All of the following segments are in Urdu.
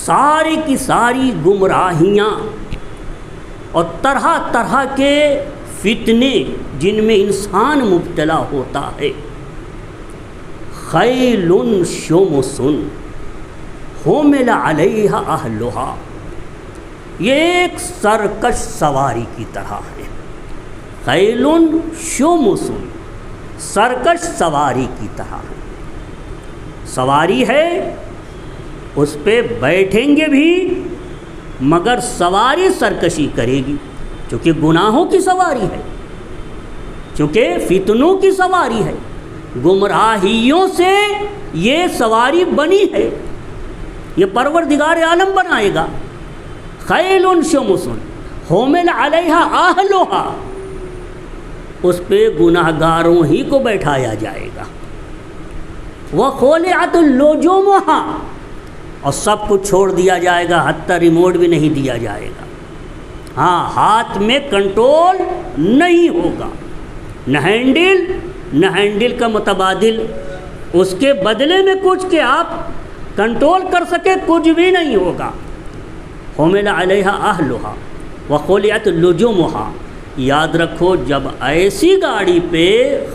ساری کی ساری گمراہیاں اور طرح طرح کے فتنے جن میں انسان مبتلا ہوتا ہے. خیل شمس حمل علیہا اہلہا، یہ ایک سرکش سواری کی طرح ہے. خیل شمس، سرکش سواری کی طرح ہے. سواری ہے، اس پہ بیٹھیں گے بھی مگر سواری سرکشی کرے گی، چونکہ گناہوں کی سواری ہے، چونکہ فتنوں کی سواری ہے، گمراہیوں سے یہ سواری بنی ہے، یہ پروردگار عالم بنائے گا. خیل شمس حمل علیہا اہلہا، اس پہ گناہگاروں ہی کو بیٹھایا جائے گا. وخلعت لجومہا، اور سب کچھ چھوڑ دیا جائے گا، حتی ریموٹ بھی نہیں دیا جائے گا. ہاں، ہاتھ میں کنٹرول نہیں ہوگا، نہ ہینڈل کا متبادل، اس کے بدلے میں کچھ کہ آپ کنٹرول کر سکے، کچھ بھی نہیں ہوگا. حمل علیہا اہلہا وخلعت لجومہا. یاد رکھو، جب ایسی گاڑی پہ،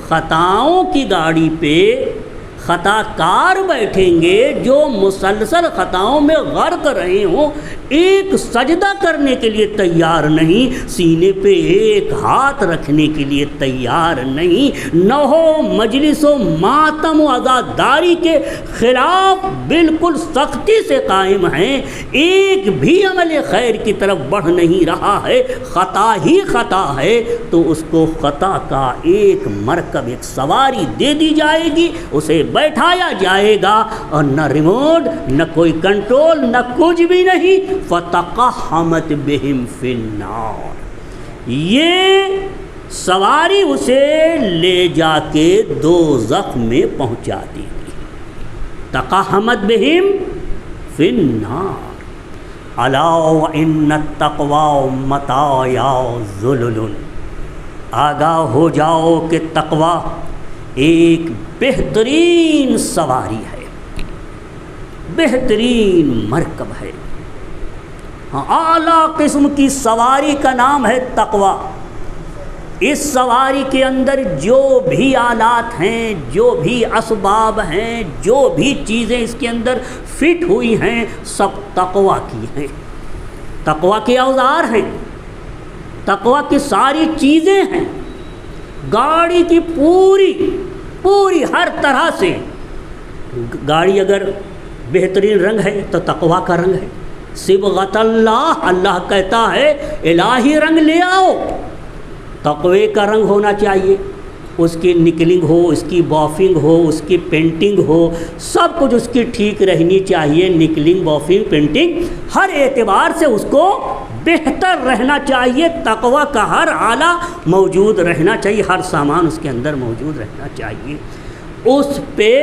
خطاؤں کی گاڑی پہ خطا کار بیٹھیں گے جو مسلسل خطاؤں میں غرق رہے ہوں، ایک سجدہ کرنے کے لیے تیار نہیں، سینے پہ ایک ہاتھ رکھنے کے لیے تیار نہیں، نہ ہو مجلس و ماتم و عزاداری کے خلاف بالکل سختی سے قائم ہیں، ایک بھی عمل خیر کی طرف بڑھ نہیں رہا ہے، خطا ہی خطا ہے، تو اس کو خطا کا ایک مرکب، ایک سواری دے دی جائے گی، اسے بیٹھایا جائے گا، اور نہ ریموٹ، نہ کوئی کنٹرول، نہ کچھ بھی نہیں. فَتَقَحَّمَتْ بِهِمْ فِي النَّارِ، یہ سواری اسے لے جا کے دوزخ میں پہنچا دے گی. تَقَحَّمَتْ بِهِمْ فِي النَّارِ أَلَا وَإِنَّ التَّقْوَىٰ مَتَاعٌ ذُلُلٌ، آگاہ ہو جاؤ کہ تقویٰ ایک بہترین سواری ہے، بہترین مرکب ہے. اعلیٰ قسم کی سواری کا نام ہے تقویٰ. اس سواری کے اندر جو بھی آلات ہیں، جو بھی اسباب ہیں، جو بھی چیزیں اس کے اندر فٹ ہوئی ہیں، سب تقویٰ کی ہیں، تقویٰ کے اوزار ہیں، تقویٰ کی ساری چیزیں ہیں. گاڑی کی پوری ہر طرح سے، گاڑی اگر بہترین رنگ ہے تو تقویٰ کا رنگ ہے. صبغۃ اللہ، اللہ کہتا ہے الہی رنگ لے آؤ، تقوی کا رنگ ہونا چاہیے. اس کی نکلنگ ہو، اس کی بافنگ ہو، اس کی پینٹنگ ہو، سب کچھ اس کی ٹھیک رہنی چاہیے. نکلنگ، بافنگ، پینٹنگ، ہر اعتبار سے اس کو بہتر رہنا چاہیے. تقوی کا ہر آلہ موجود رہنا چاہیے، ہر سامان اس کے اندر موجود رہنا چاہیے. اس پہ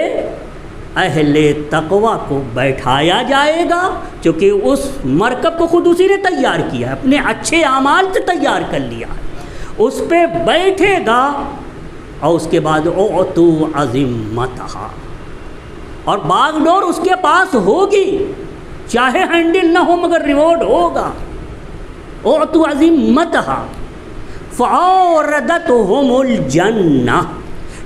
اہل تقوی کو بیٹھایا جائے گا، چونکہ اس مرکب کو خود اسی نے تیار کیا ہے، اپنے اچھے اعمال سے تیار کر لیا ہے. اس پہ بیٹھے گا، اور اس کے بعد اعطو عظمتہا، اور باغ ڈور اس کے پاس ہوگی، چاہے ہینڈل نہ ہو مگر ریموٹ ہوگا. اعطو عظمتہا فاوردتہم الجنہ،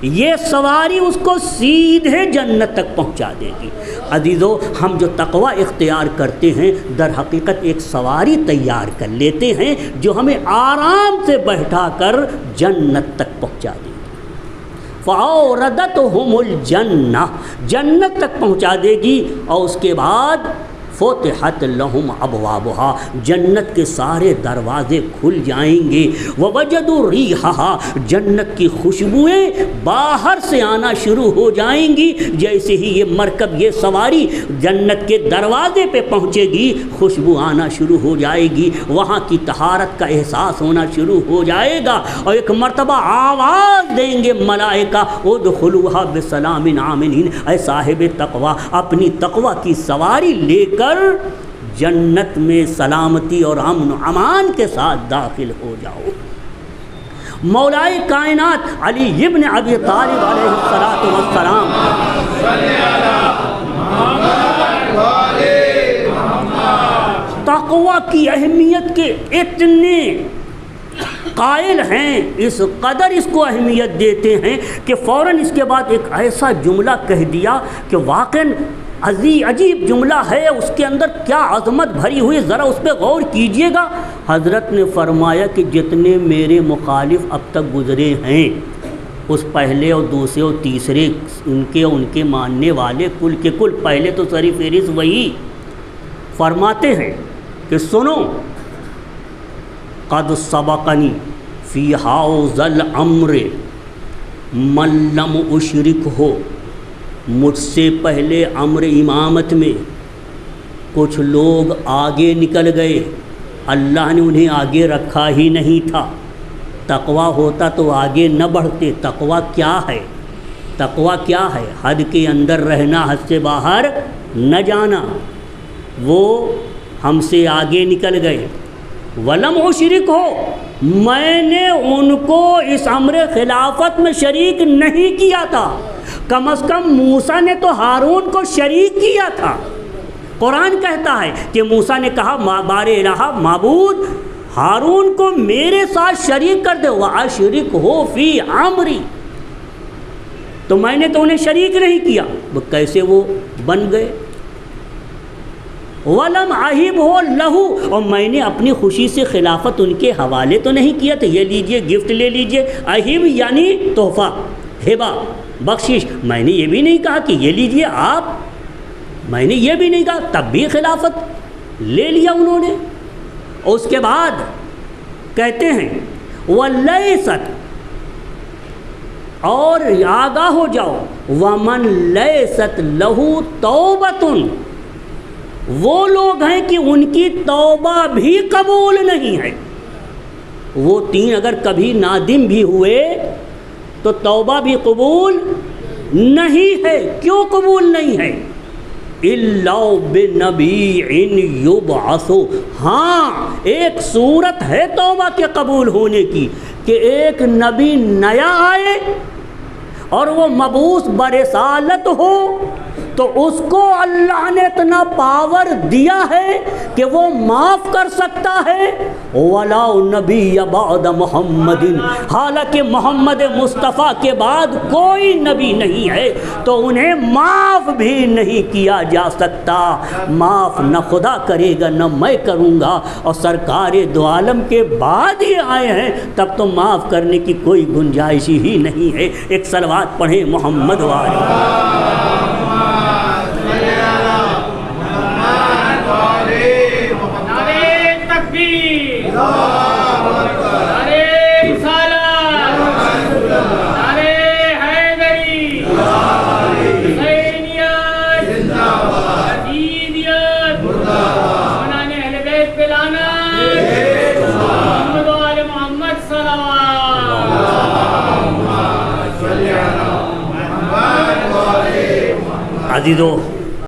یہ سواری اس کو سیدھے جنت تک پہنچا دے گی. عزیزو، ہم جو تقوی اختیار کرتے ہیں در حقیقت ایک سواری تیار کر لیتے ہیں جو ہمیں آرام سے بہٹھا کر جنت تک پہنچا دے گی. فَأَوْرَدَتْهُمُ الْجَنَّةَ، جنت تک پہنچا دے گی. اور اس کے بعد فتحت لہم ابوابہا، جنت کے سارے دروازے کھل جائیں گے. ووجدوا ریحہا، جنت کی خوشبوئیں باہر سے آنا شروع ہو جائیں گی. جیسے ہی یہ مرکب، یہ سواری جنت کے دروازے پہ پہنچے گی، خوشبو آنا شروع ہو جائے گی، وہاں کی طہارت کا احساس ہونا شروع ہو جائے گا. اور ایک مرتبہ آواز دیں گے ملائکہ، ادخلوہا بسلام آمنین، اے صاحب تقوی اپنی تقوی کی سواری لے کر جنت میں سلامتی اور امن و امان کے ساتھ داخل ہو جاؤ. مولائے کائنات علی ابن ابی طالب علیہ السلام تقوی کی اہمیت کے اتنے قائل ہیں، اس قدر اس کو اہمیت دیتے ہیں کہ فوراً اس کے بعد ایک ایسا جملہ کہہ دیا کہ واقعاً عجیب جملہ ہے، اس کے اندر کیا عظمت بھری ہوئی، ذرا اس پہ غور کیجئے گا۔ حضرت نے فرمایا کہ جتنے میرے مخالف اب تک گزرے ہیں، اس پہلے اور دوسرے اور تیسرے ان کے ماننے والے کل کے کل، پہلے تو سر فہرست وہی فرماتے ہیں کہ سنو، قد سبقنی فی حوض الامر من لم اشرک ہو، مجھ سے پہلے امر امامت میں کچھ لوگ آگے نکل گئے، اللہ نے انہیں آگے رکھا ہی نہیں تھا۔ تقویٰ ہوتا تو آگے نہ بڑھتے۔ تقویٰ کیا ہے؟ تقویٰ کیا ہے؟ حد کے اندر رہنا، حد سے باہر نہ جانا۔ وہ ہم سے آگے نکل گئے۔ ولم اشرک ہو، میں نے ان کو اس امر خلافت میں شریک نہیں کیا تھا۔ کم از کم موسیٰ نے تو ہارون کو شریک کیا تھا۔ قرآن کہتا ہے کہ موسیٰ نے کہا بار الہ معبود ہارون کو میرے ساتھ شریک کر دے، وَأَشْرِكْهُ فِي عَمْرِي، تو میں نے تو انہیں شریک نہیں کیا۔ وہ کیسے وہ بن گئے؟ وَلَمْ أَهِبْهُ لَهُ، اور میں نے اپنی خوشی سے خلافت ان کے حوالے تو نہیں کیا تھا، یہ لیجئے گفٹ لے لیجئے۔ اہب یعنی تحفہ، ہبہ، بخشش۔ میں نے یہ بھی نہیں کہا کہ یہ لیجئے آپ، میں نے یہ بھی نہیں کہا، تب بھی خلافت لے لیا انہوں نے۔ اس کے بعد کہتے ہیں وَلَيْسَتْ، اور آگاہ ہو جاؤ، وَمَنْ لَيْسَتْ لَهُ تَوْبَةٌ، وہ لوگ ہیں کہ ان کی توبہ بھی قبول نہیں ہے۔ وہ تین اگر کبھی نادم بھی ہوئے تو توبہ بھی قبول نہیں ہے۔ کیوں قبول نہیں ہے؟ إِلَّا بِنَبِيٍّ يُبْعَثُ، ہاں ایک صورت ہے توبہ کے قبول ہونے کی کہ ایک نبی نیا آئے اور وہ مبعوث برسالت ہو، تو اس کو اللہ نے اتنا پاور دیا ہے کہ وہ معاف کر سکتا ہے۔ وَلَا نَبِيَّ بَعْدَ مُحَمَّدٍ، حالانکہ محمد مصطفیٰ کے بعد کوئی نبی نہیں ہے، تو انہیں معاف بھی نہیں کیا جا سکتا۔ معاف نہ خدا کرے گا نہ میں کروں گا، اور سرکار دو عالم کے بعد یہ آئے ہیں، تب تو معاف کرنے کی کوئی گنجائش ہی نہیں ہے۔ ایک صلوات پڑھیں محمد والے۔ عزیزو،